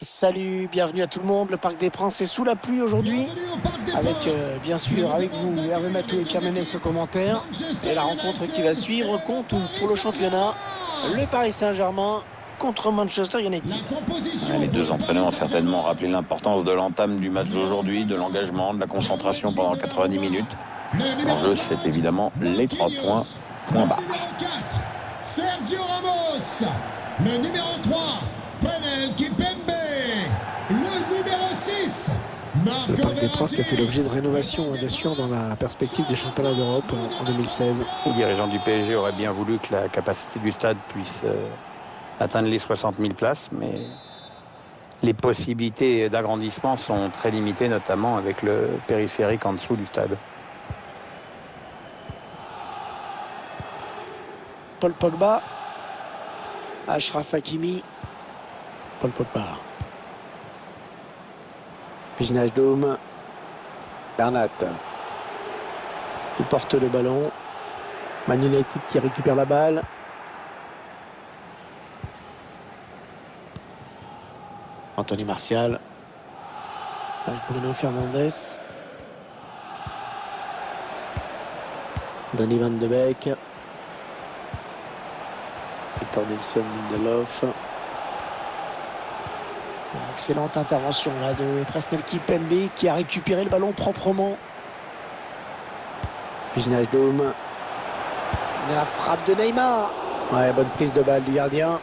Salut, bienvenue à tout le monde. Le Parc des Princes est sous la pluie aujourd'hui. Avec, bien sûr, avec vous, Hervé Matou et Pierre Ménès au commentaire. Et la rencontre qui va suivre compte pour le championnat. Le Paris Saint-Germain contre Manchester United. Les deux entraîneurs ont certainement rappelé l'importance de l'entame du match d'aujourd'hui, de l'engagement, de la concentration pendant 90 minutes. L'enjeu, c'est évidemment les 3 points, point barre. Sergio Ramos, le numéro 3, Presnel Kimpembe, le numéro 6, Le Parc des Princes qui a fait l'objet de rénovation, bien sûr, dans la perspective des championnats d'Europe en 2016. Les dirigeants du PSG auraient bien voulu que la capacité du stade puisse atteindre les 60 000 places, mais les possibilités d'agrandissement sont très limitées, notamment avec le périphérique en dessous du stade. Paul Pogba, Achraf Hakimi, Paul Pogba. Wijnaldum, Bernat. Il porte le ballon. Man United qui récupère la balle. Anthony Martial. Avec Bruno Fernandes. Donny Van de Beek. Victor Nelson Lindelof. Excellente intervention là de Presnel Kimpembe qui a récupéré le ballon proprement. Wijnaldum. La frappe de Neymar. Ouais, bonne prise de balle du gardien.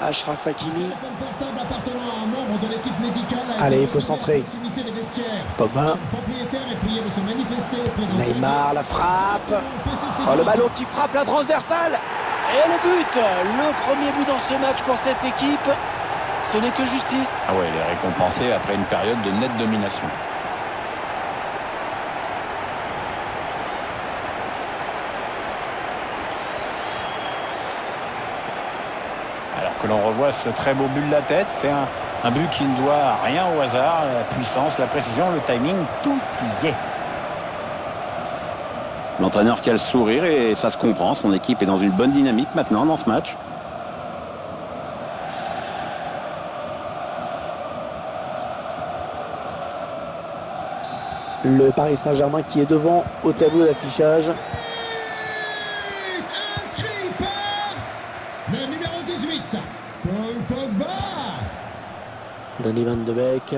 Achraf Hakimi. Allez, il faut centrer. Pogba. Neymar, la frappe. Oh, le ballon qui frappe la transversale. Et le but. Le premier but dans ce match pour cette équipe. Ce n'est que justice. Ah ouais, il est récompensé après une période de nette domination. Alors que l'on revoit ce très beau but de la tête, c'est un but qui ne doit rien au hasard, la puissance, la précision, le timing, tout y est. L'entraîneur qui a le sourire et ça se comprend, son équipe est dans une bonne dynamique maintenant dans ce match. Le Paris Saint-Germain qui est devant au tableau d'affichage. Inscrit par le numéro 18, Paul Pogba. Donny Van de Beek.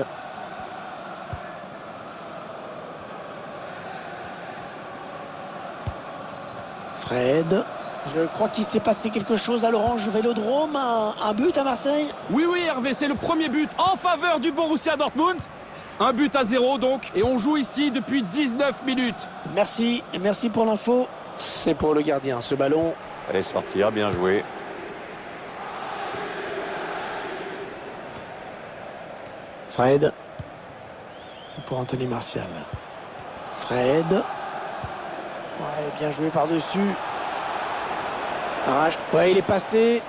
Fred. Je crois qu'il s'est passé quelque chose à l'Orange Vélodrome. Un but à Marseille. Oui, Hervé, c'est le premier but en faveur du Borussia Dortmund. 1-0 donc, et on joue ici depuis 19 minutes. Merci pour l'info. C'est pour le gardien, ce ballon. Allez sortir, bien joué. Fred. Pour Anthony Martial. Fred. Ouais, bien joué par-dessus. Arrache. Ouais, il est passé.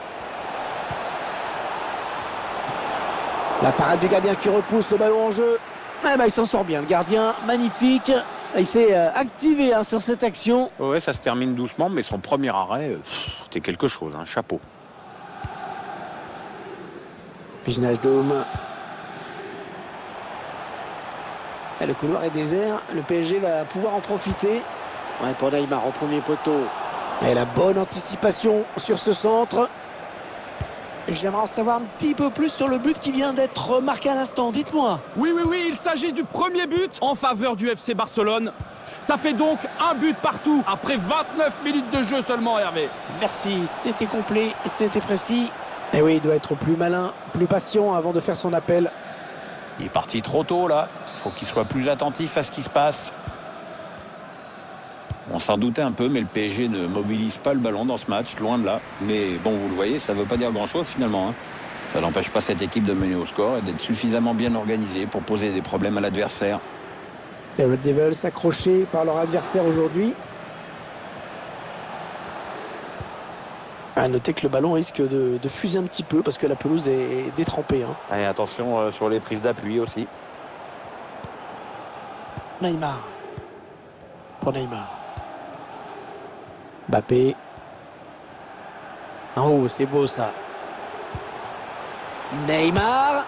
La parade du gardien qui repousse le ballon en jeu. Eh ben, il s'en sort bien, le gardien. Magnifique. Il s'est activé sur cette action. Ouais, ça se termine doucement, mais son premier arrêt, c'était quelque chose, un chapeau. Wijnaldum. Le couloir est désert. Le PSG va pouvoir en profiter. Ouais, pour Neymar au premier poteau. Et la bonne anticipation sur ce centre. J'aimerais en savoir un petit peu plus sur le but qui vient d'être marqué à l'instant. Dites-moi. Oui, il s'agit du premier but en faveur du FC Barcelone. Ça fait donc un but partout après 29 minutes de jeu seulement, Hervé. Merci, c'était complet, c'était précis. Et oui, il doit être plus malin, plus patient avant de faire son appel. Il est parti trop tôt là, il faut qu'il soit plus attentif à ce qui se passe. On s'en doutait un peu, mais le PSG ne mobilise pas le ballon dans ce match, loin de là. Mais bon, vous le voyez, ça ne veut pas dire grand-chose finalement. Ça n'empêche pas cette équipe de mener au score et d'être suffisamment bien organisée pour poser des problèmes à l'adversaire. Les Red Devils accrochés par leur adversaire aujourd'hui. À noter que le ballon risque de fuser un petit peu parce que la pelouse est détrempée. Et attention sur les prises d'appui aussi. Neymar. Pour Neymar. Mbappé. Oh, c'est beau ça. Neymar.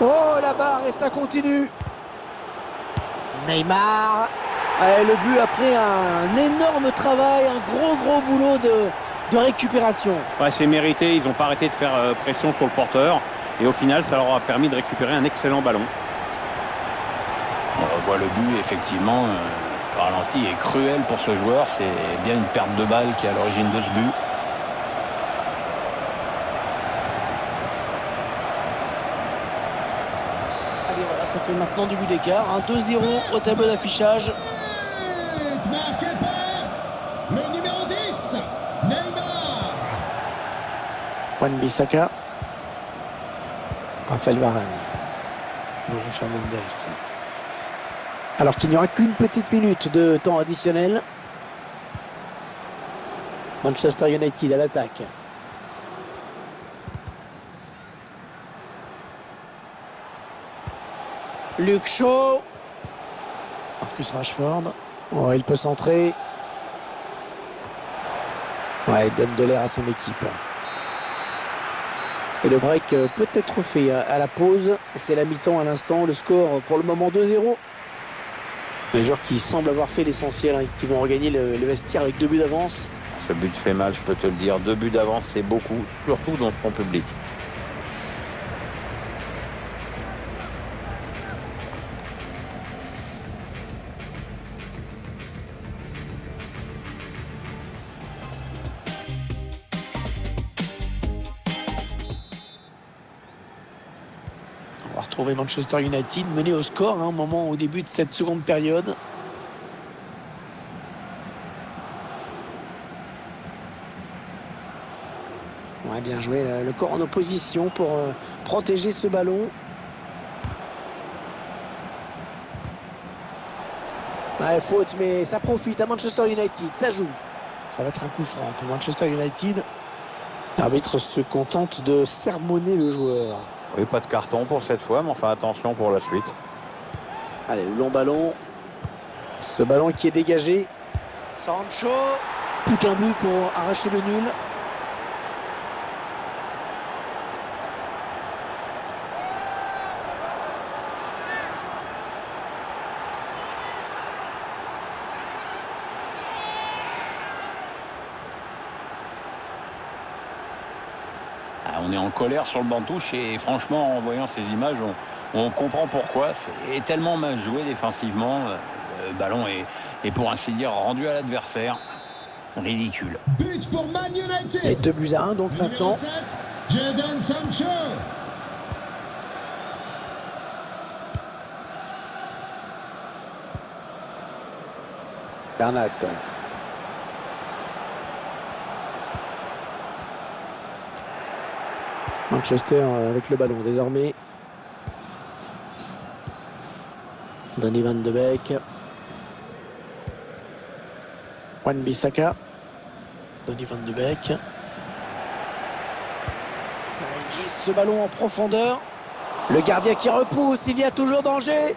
Oh, la barre et ça continue. Neymar. Allez, le but après un énorme travail, un gros boulot de récupération. Ouais, c'est mérité, ils n'ont pas arrêté de faire pression sur le porteur. Et au final, ça leur a permis de récupérer un excellent ballon. On revoit le but, effectivement. Le ralenti est cruel pour ce joueur. C'est bien une perte de balle qui est à l'origine de ce but. Allez, voilà, ça fait maintenant du but d'écart. 2-0 au tableau d'affichage. Marqué par le numéro 10, Neymar. Wan-Bissaka. Raphaël Varane. Bruno Fernandes. Alors qu'il n'y aura qu'une petite minute de temps additionnel. Manchester United à l'attaque. Luke Shaw. Marcus Rashford. Oh, il peut centrer. Ouais, il donne de l'air à son équipe. Et le break peut être fait à la pause. C'est la mi-temps à l'instant. Le score pour le moment 2-0. Les joueurs qui semblent avoir fait l'essentiel, et qui vont regagner le vestiaire avec 2 buts d'avance. Ce but fait mal, je peux te le dire. 2 buts d'avance, c'est beaucoup, surtout dans son public. On va retrouver Manchester United mené au score au moment au début de cette seconde période. Ouais, bien joué, le corps en opposition pour protéger ce ballon. Ouais, faute, mais ça profite à Manchester United, ça joue. Ça va être un coup franc pour Manchester United. L'arbitre se contente de sermonner le joueur. Oui, pas de carton pour cette fois, mais enfin attention pour la suite. Allez, le long ballon. Ce ballon qui est dégagé. Sancho. Plus qu'un but pour arracher le nul. On est en colère sur le banc de touche et franchement, en voyant ces images, on comprend pourquoi. C'est tellement mal joué défensivement. Le ballon est pour ainsi dire rendu à l'adversaire. Ridicule. But pour Man United. Et 2-1 donc Le maintenant. numéro 7, Jadon Sancho. Bernat. Manchester avec le ballon désormais. Donny Van de Beek. Wan-Bissaka. Donny Van de Beek. Il glisse ce ballon en profondeur. Le gardien qui repousse, il y a toujours danger.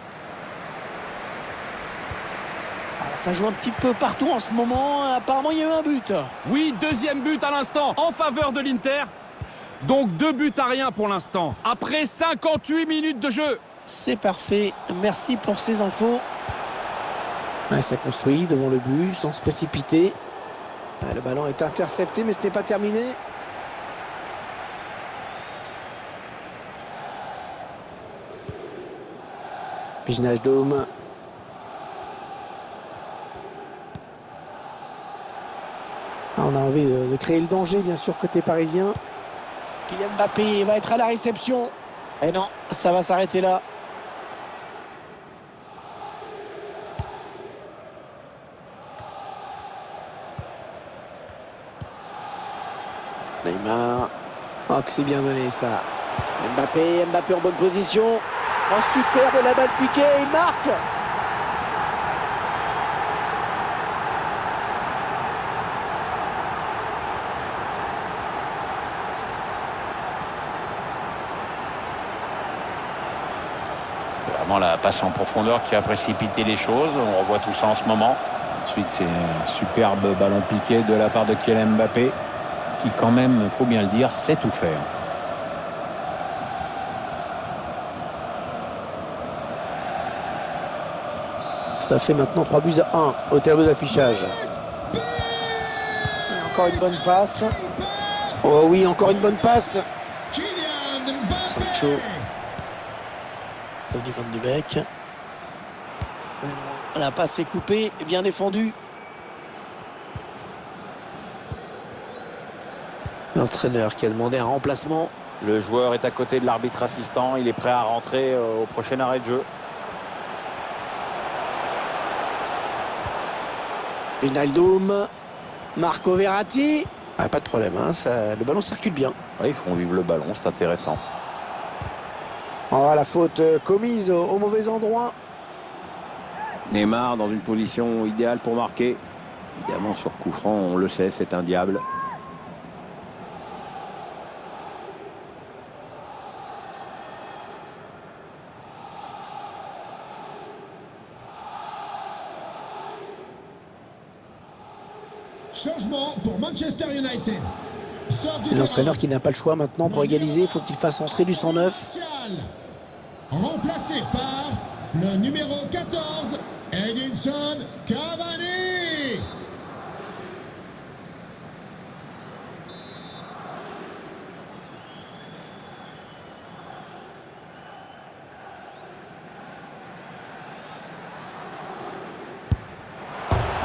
Alors, ça joue un petit peu partout en ce moment. Apparemment, il y a eu un but. Oui, deuxième but à l'instant en faveur de l'Inter. Donc 2-1 pour l'instant, après 58 minutes de jeu. C'est parfait, merci pour ces infos. Ouais, ça construit devant le but sans se précipiter. Ouais, le ballon est intercepté mais ce n'est pas terminé. Wijnaldum. On a envie de créer le danger bien sûr côté parisien. Kylian Mbappé va être à la réception. Et non, ça va s'arrêter là. Neymar. Oh, que c'est bien donné ça. Mbappé en bonne position. Oh, superbe la balle piquée, il marque. Vraiment la passe en profondeur qui a précipité les choses. On revoit tout ça en ce moment. Ensuite, c'est un superbe ballon piqué de la part de Kylian Mbappé, qui quand même, il faut bien le dire, sait tout faire. Ça fait maintenant 3-1 au tableau d'affichage. Encore une bonne passe. Oh oui, encore une bonne passe. Kylian Mbappé. Sancho. Donny van de Beek. La passe est coupée, bien défendue. L'entraîneur qui a demandé un remplacement. Le joueur est à côté de l'arbitre assistant. Il est prêt à rentrer au prochain arrêt de jeu. Wijnaldum. Marco Verratti. Ah, pas de problème, hein, le ballon circule bien. Ouais, ils font vivre le ballon, c'est intéressant. Oh, la faute commise au mauvais endroit. Neymar dans une position idéale pour marquer. Évidemment, sur coup franc, on le sait, c'est un diable. Changement pour Manchester United. Sort du L'entraîneur terrain. qui n'a pas le choix maintenant pour égaliser. Il faut qu'il fasse entrer du 109. Martial. Remplacé par le numéro 14, Edinson Cavani.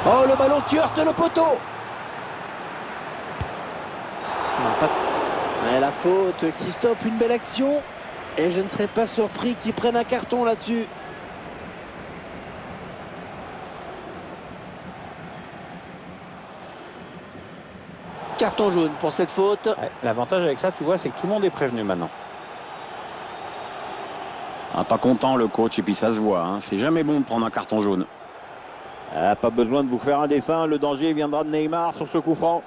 Oh, le ballon qui heurte le poteau. Non, pas... Ouais, la faute qui stoppe une belle action. Et je ne serais pas surpris qu'ils prennent un carton là-dessus. Carton jaune pour cette faute. Ouais, l'avantage avec ça, tu vois, c'est que tout le monde est prévenu maintenant. Ah, pas content le coach, et puis ça se voit. Hein. C'est jamais bon de prendre un carton jaune. Ah, pas besoin de vous faire un dessin. Le danger viendra de Neymar sur ce coup franc.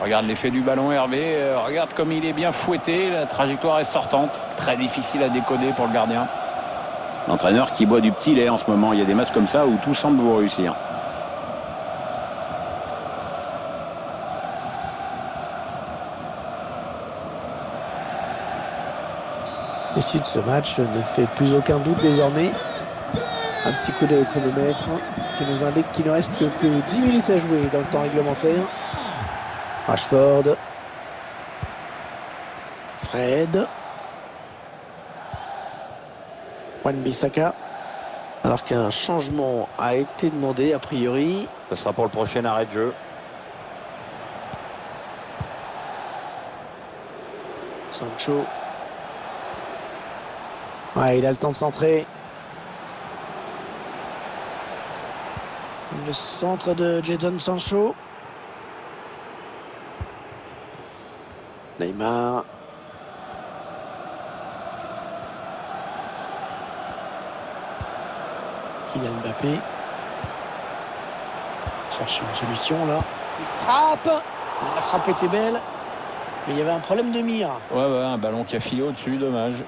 Regarde l'effet du ballon Hervé, regarde comme il est bien fouetté, la trajectoire est sortante, très difficile à décoder pour le gardien. L'entraîneur qui boit du petit lait en ce moment, il y a des matchs comme ça où tout semble vous réussir. L'issue de ce match ne fait plus aucun doute désormais. Un petit coup de chronomètre qui nous indique qu'il ne reste que 10 minutes à jouer dans le temps réglementaire. Rashford. Fred. Wan-Bissaka. Alors qu'un changement a été demandé a priori. Ce sera pour le prochain arrêt de jeu. Sancho. Ouais, il a le temps de centrer. Le centre de Jadon Sancho. Neymar. Kylian Mbappé. Cherche une solution là. Il frappe. La frappe était belle. Mais il y avait un problème de mire. Ouais, un ballon qui a filé au-dessus, dommage.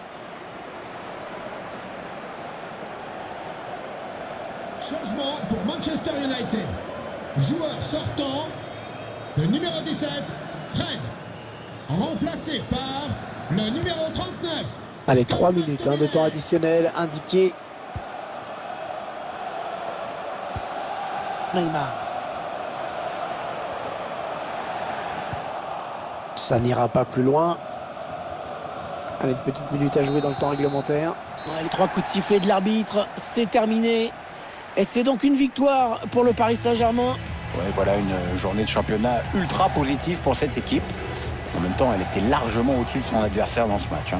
Changement pour Manchester United. Joueur sortant, le numéro 17, Fred. Remplacé par le numéro 39. Allez, 3 minutes de temps additionnel indiqué. Neymar. Ça n'ira pas plus loin. Allez, une petite minute à jouer dans le temps réglementaire. Ouais, les 3 coups de sifflet de l'arbitre, c'est terminé. Et c'est donc une victoire pour le Paris Saint-Germain. Ouais, voilà une journée de championnat ultra positive pour cette équipe. En même temps, elle était largement au-dessus de son adversaire dans ce match.